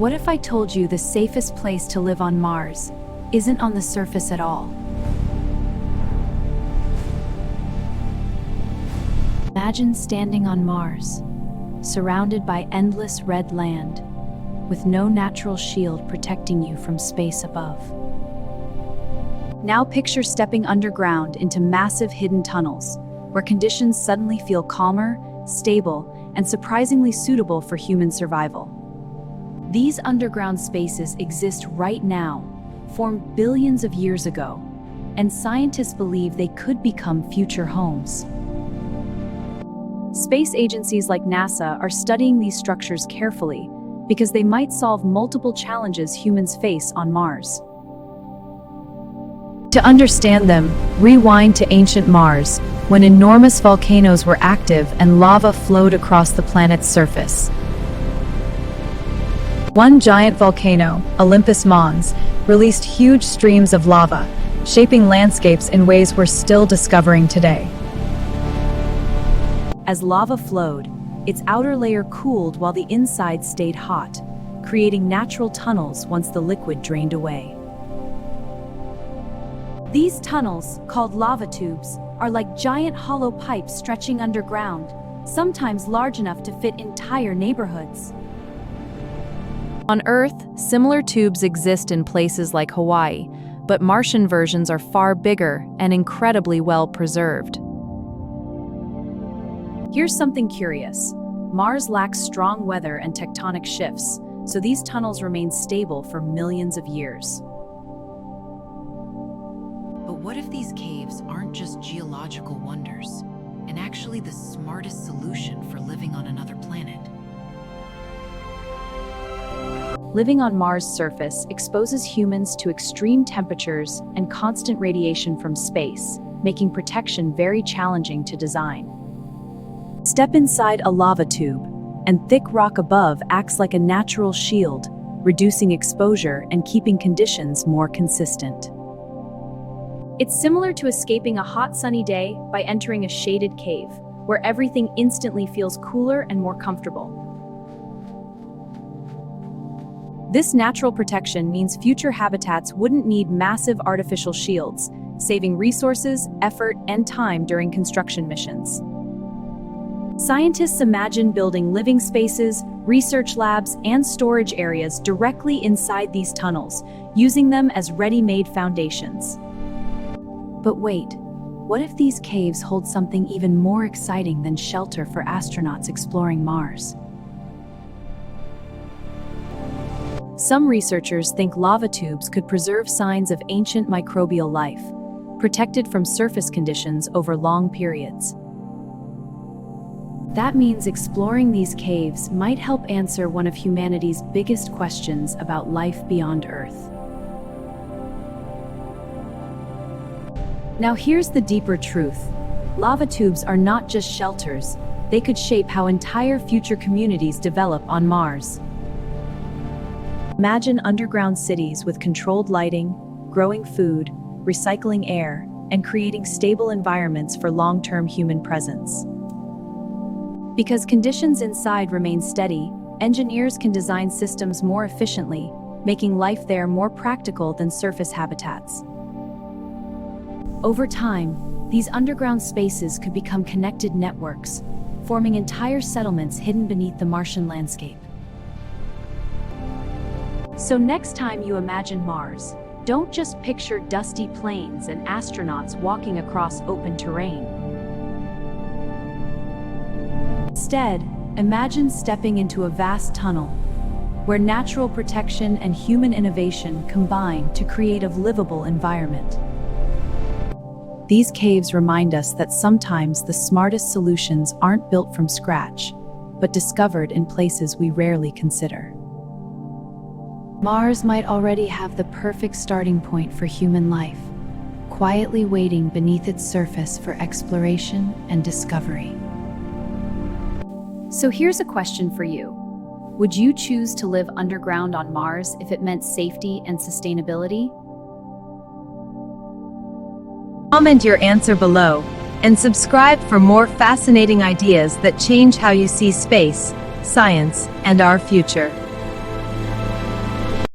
What if I told you the safest place to live on Mars isn't on the surface at all? Imagine standing on Mars, surrounded by endless red land, with no natural shield protecting you from space above. Now picture stepping underground into massive hidden tunnels, where conditions suddenly feel calmer, stable, and surprisingly suitable for human survival. These underground spaces exist right now, formed billions of years ago, and scientists believe they could become future homes. Space agencies like NASA are studying these structures carefully because they might solve multiple challenges humans face on Mars. To understand them, rewind to ancient Mars, when enormous volcanoes were active and lava flowed across the planet's surface. One giant volcano, Olympus Mons, released huge streams of lava, shaping landscapes in ways we're still discovering today. As lava flowed, its outer layer cooled while the inside stayed hot, creating natural tunnels once the liquid drained away. These tunnels, called lava tubes, are like giant hollow pipes stretching underground, sometimes large enough to fit entire neighborhoods. On Earth, similar tubes exist in places like Hawaii, but Martian versions are far bigger and incredibly well preserved. Here's something curious. Mars lacks strong weather and tectonic shifts, so these tunnels remain stable for millions of years. But what if these caves aren't just geological wonders, and actually the smartest solution for living on another planet? Living on Mars' surface exposes humans to extreme temperatures and constant radiation from space, making protection very challenging to design. Step inside a lava tube, and thick rock above acts like a natural shield, reducing exposure and keeping conditions more consistent. It's similar to escaping a hot sunny day by entering a shaded cave, where everything instantly feels cooler and more comfortable. This natural protection means future habitats wouldn't need massive artificial shields, saving resources, effort, and time during construction missions. Scientists imagine building living spaces, research labs, and storage areas directly inside these tunnels, using them as ready-made foundations. But wait, what if these caves hold something even more exciting than shelter for astronauts exploring Mars? Some researchers think lava tubes could preserve signs of ancient microbial life, protected from surface conditions over long periods. That means exploring these caves might help answer one of humanity's biggest questions about life beyond Earth. Now here's the deeper truth. Lava tubes are not just shelters, they could shape how entire future communities develop on Mars. Imagine underground cities with controlled lighting, growing food, recycling air, and creating stable environments for long-term human presence. Because conditions inside remain steady, engineers can design systems more efficiently, making life there more practical than surface habitats. Over time, these underground spaces could become connected networks, forming entire settlements hidden beneath the Martian landscape. So next time you imagine Mars, don't just picture dusty plains and astronauts walking across open terrain. Instead, imagine stepping into a vast tunnel, where natural protection and human innovation combine to create a livable environment. These caves remind us that sometimes the smartest solutions aren't built from scratch, but discovered in places we rarely consider. Mars might already have the perfect starting point for human life, quietly waiting beneath its surface for exploration and discovery. So here's a question for you. Would you choose to live underground on Mars if it meant safety and sustainability? Comment your answer below and subscribe for more fascinating ideas that change how you see space, science, and our future.